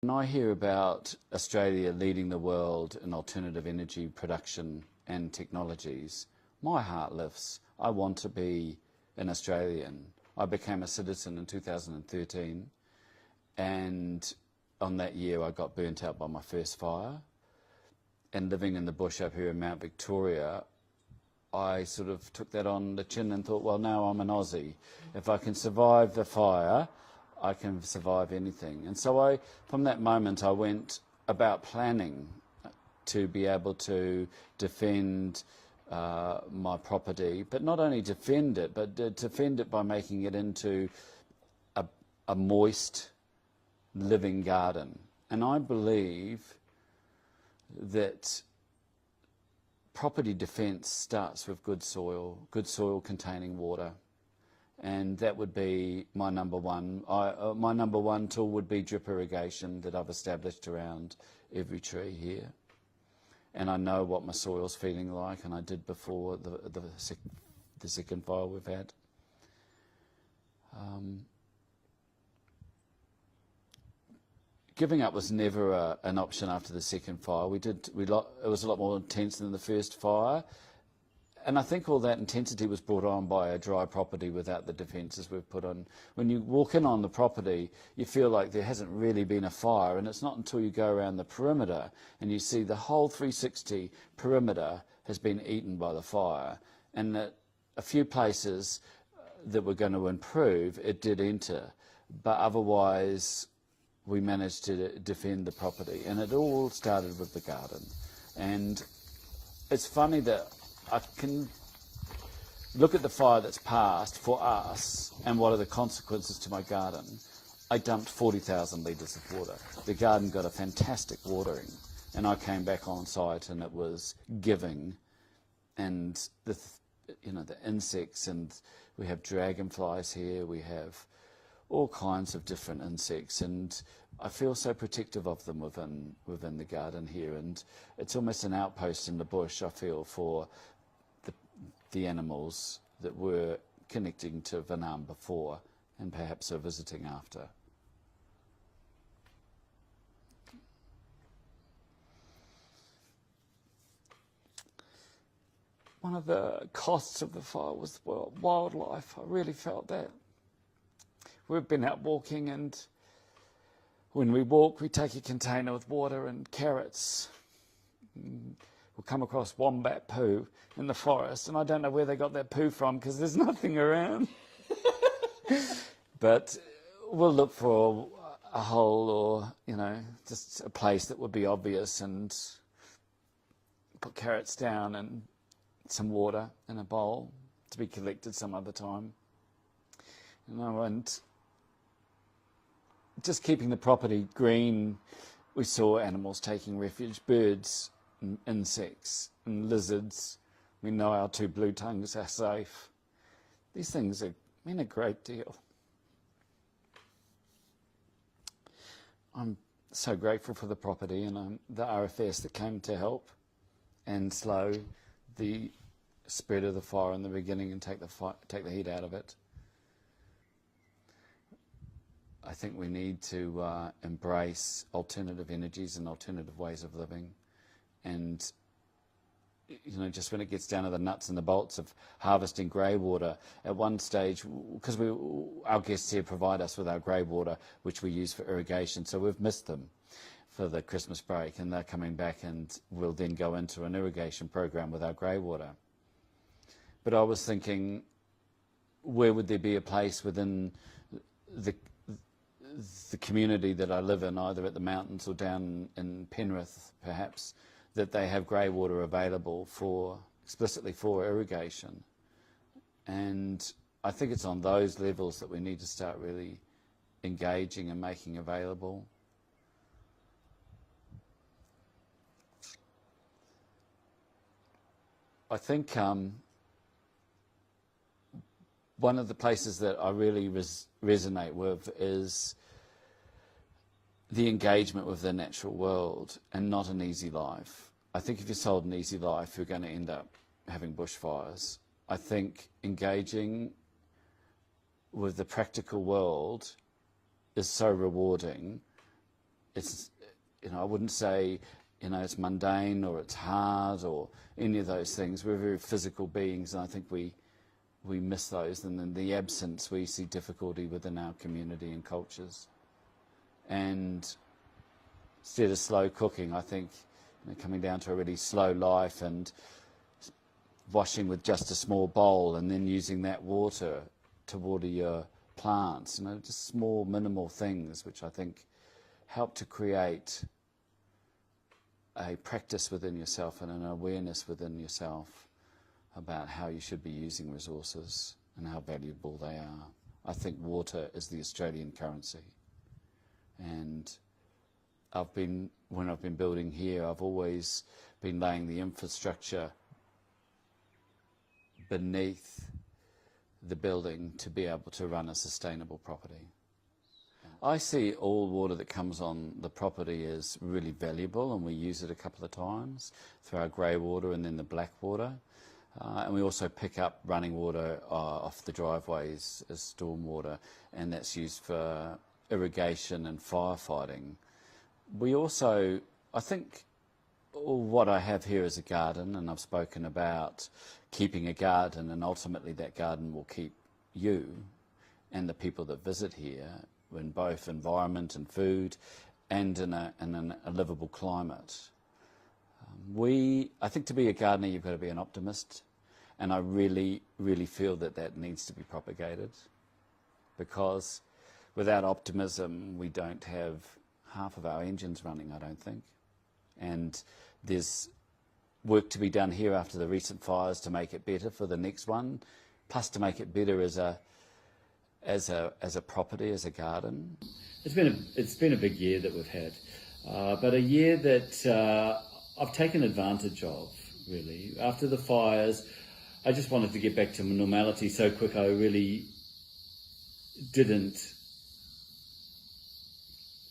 When I hear about Australia leading the world in alternative energy production and technologies, my heart lifts. I want to be an Australian. I became a citizen in 2013, and on that year I got burnt out by my first fire. And living in the bush up here in Mount Victoria, I sort of took that on the chin and thought, well, now I'm an Aussie. If I can survive the fire, I can survive anything. And so from that moment, I went about planning to be able to defend my property, but not only defend it, but defend it by making it into a moist, living garden. And I believe that property defence starts with good soil containing water. And that would be my number one. My number one tool would be drip irrigation that I've established around every tree here. And I know what my soil's feeling like, and I did before the second fire we've had. Giving up was never an option after the second fire. It was a lot more intense than the first fire. And I think all that intensity was brought on by a dry property without the defences we've put on. When you walk in on the property, you feel like there hasn't really been a fire, and it's not until you go around the perimeter and you see the whole 360 perimeter has been eaten by the fire. And that a few places that were going to improve, it did enter. But otherwise, we managed to defend the property. And it all started with the garden. And it's funny that I can look at the fire that's passed for us and what are the consequences to my garden. I dumped 40,000 litres of water. The garden got a fantastic watering, and I came back on site and it was giving. And the insects, and we have dragonflies here, we have all kinds of different insects, and I feel so protective of them within the garden here. And it's almost an outpost in the bush, I feel, for the animals that were connecting to Vietnam before and perhaps are visiting after. One of the costs of the fire was wildlife. I really felt that. We've been out walking, and when we walk, we take a container with water and carrots. We'll come across wombat poo in the forest, and I don't know where they got that poo from because there's nothing around. But we'll look for a hole or, just a place that would be obvious and put carrots down and some water in a bowl to be collected some other time. And just keeping the property green, we saw animals taking refuge, birds, and insects and lizards. We know our 2 blue tongues are safe. These things mean a great deal. I'm so grateful for the property and the RFS that came to help and slow the spread of the fire in the beginning and take the heat out of it. I think we need to embrace alternative energies and alternative ways of living. And, just when it gets down to the nuts and the bolts of harvesting grey water, at one stage, because our guests here provide us with our grey water, which we use for irrigation, so we've missed them for the Christmas break, and they're coming back, and we'll then go into an irrigation program with our grey water. But I was thinking, where would there be a place within the community that I live in, either at the mountains or down in Penrith, perhaps, that they have grey water available explicitly for irrigation. And I think it's on those levels that we need to start really engaging and making available. I think one of the places that I really resonate with is the engagement with the natural world, and not an easy life. I think if you're sold an easy life, you're going to end up having bushfires. I think engaging with the practical world is so rewarding it's, I wouldn't say, it's mundane or it's hard or any of those things. We're very physical beings, and I think we miss those. And in the absence, we see difficulty within our community and cultures. And instead of slow cooking, I think coming down to a really slow life and washing with just a small bowl and then using that water to water your plants, just small minimal things which I think help to create a practice within yourself and an awareness within yourself about how you should be using resources and how valuable they are. I think water is the Australian currency. And when I've been building here, I've always been laying the infrastructure beneath the building to be able to run a sustainable property. I see all water that comes on the property as really valuable, and we use it a couple of times through our grey water and then the black water. And we also pick up running water off the driveways as storm water, and that's used for irrigation and firefighting. We also, I think, what I have here is a garden, and I've spoken about keeping a garden, and ultimately that garden will keep you and the people that visit here in both environment and food and in a livable climate. I think to be a gardener you've got to be an optimist, and I really, really feel that needs to be propagated, because without optimism we don't have half of our engines running, I don't think. And there's work to be done here after the recent fires to make it better for the next one, plus to make it better as a property, as a garden. It's been a big year that we've had, but a year that I've taken advantage of, really. After the fires, I just wanted to get back to normality so quick. I really didn't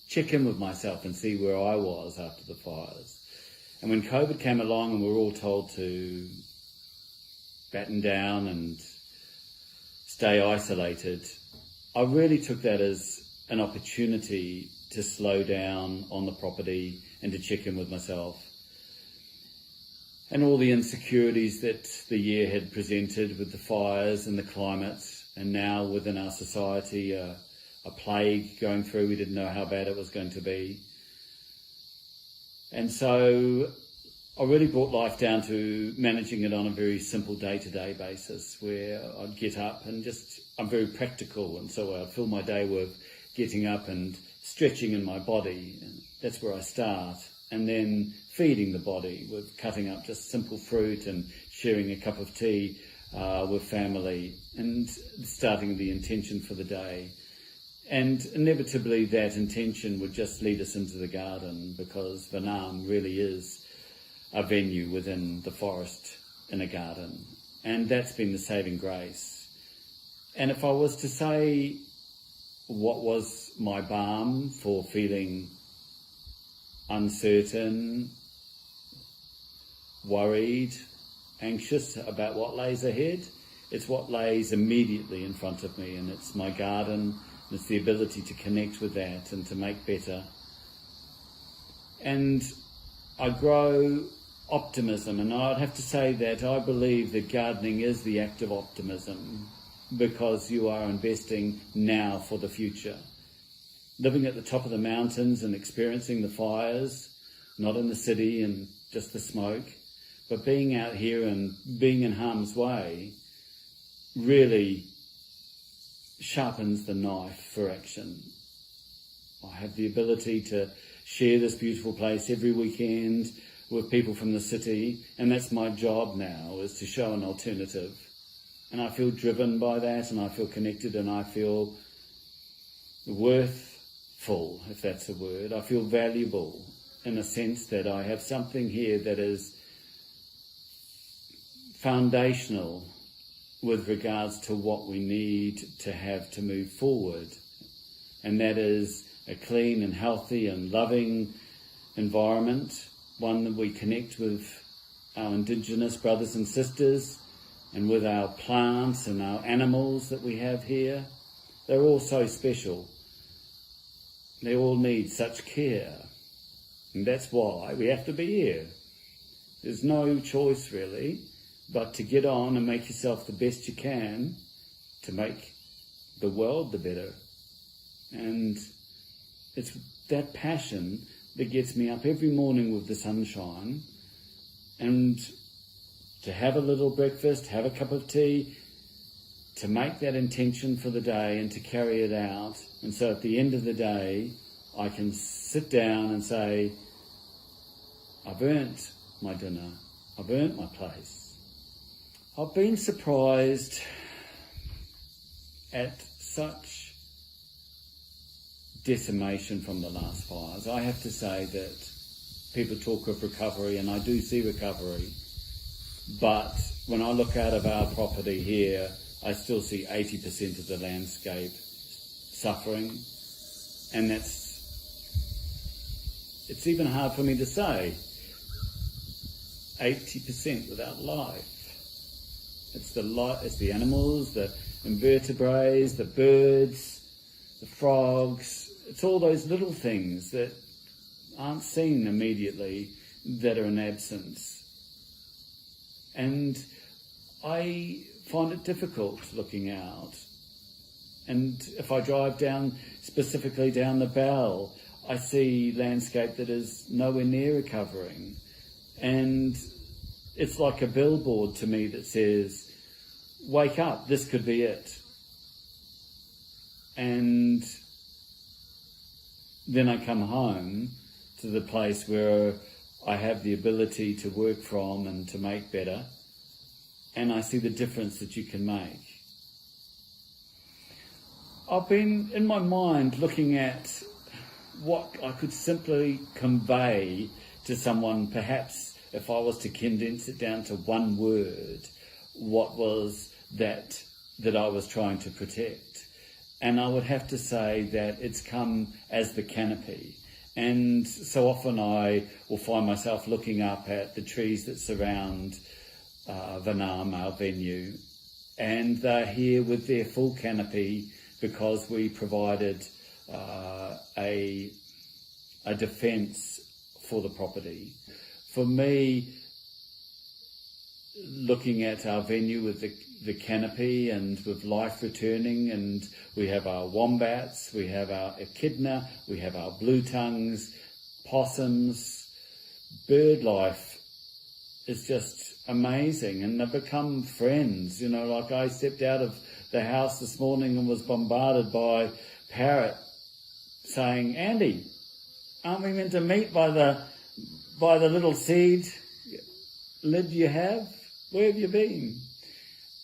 check in with myself and see where I was after the fires. And when COVID came along and we were all told to batten down and stay isolated, I really took that as an opportunity to slow down on the property and to check in with myself. And all the insecurities that the year had presented with the fires and the climate, and now within our society, a plague going through, we didn't know how bad it was going to be. And so I really brought life down to managing it on a very simple day-to-day basis, where I'd get up and I'm very practical, and so I'd fill my day with getting up and stretching in my body, and that's where I start. And then feeding the body with cutting up just simple fruit and sharing a cup of tea with family, and starting the intention for the day. And inevitably that intention would just lead us into the garden, because Vanam really is a venue within the forest in a garden. And that's been the saving grace. And if I was to say what was my balm for feeling uncertain, worried, anxious about what lays ahead, it's what lays immediately in front of me, and it's my garden. It's the ability to connect with that and to make better. And I grow optimism, and I'd have to say that I believe that gardening is the act of optimism, because you are investing now for the future. Living at the top of the mountains and experiencing the fires, not in the city and just the smoke, but being out here and being in harm's way really sharpens the knife for action. I have the ability to share this beautiful place every weekend with people from the city, and that's my job now, is to show an alternative. And I feel driven by that, and I feel connected, and I feel worthful, if that's a word. I feel valuable in a sense that I have something here that is foundational with regards to what we need to have to move forward. And that is a clean and healthy and loving environment, one that we connect with our Indigenous brothers and sisters and with our plants and our animals that we have here. They're all so special. they all need such care. And that's why we have to be here. There's no choice really but to get on and make yourself the best you can to make the world the better. And it's that passion that gets me up every morning with the sunshine, and to have a little breakfast, have a cup of tea, to make that intention for the day and to carry it out. And so at the end of the day, I can sit down and say, I've earned my dinner, I've earned my place. I've been surprised at such decimation from the last fires. I have to say that people talk of recovery, and I do see recovery, but when I look out of our property here, I still see 80% of the landscape suffering, and it's even hard for me to say 80% without life. It's the animals, the invertebrates, the birds, the frogs. It's all those little things that aren't seen immediately that are in absence. And I find it difficult looking out. And if I drive specifically down the Bell, I see landscape that is nowhere near recovering. And it's like a billboard to me that says, wake up, this could be it. And then I come home to the place where I have the ability to work from and to make better, and I see the difference that you can make. I've been, in my mind, looking at what I could simply convey to someone, perhaps if I was to condense it down to one word, what was that I was trying to protect. And I would have to say that it's come as the canopy. And so often I will find myself looking up at the trees that surround Vanam, our venue, and they're here with their full canopy because we provided a defence for the property. For me, looking at our venue with the canopy and with life returning, and we have our wombats, we have our echidna, we have our blue tongues, possums, bird life is just amazing, and they've become friends. Like I stepped out of the house this morning and was bombarded by parrot saying, Andy, aren't we meant to meet by the little seed lid you have? Where have you been?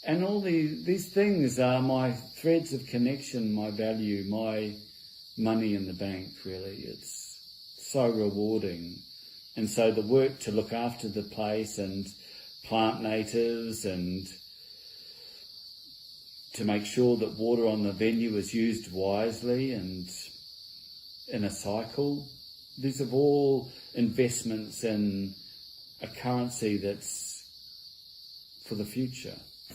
And all these things are my threads of connection, my value, my money in the bank, really. It's so rewarding. And so the work to look after the place and plant natives and to make sure that water on the venue is used wisely and in a cycle, these are all investments in a currency that's for the future.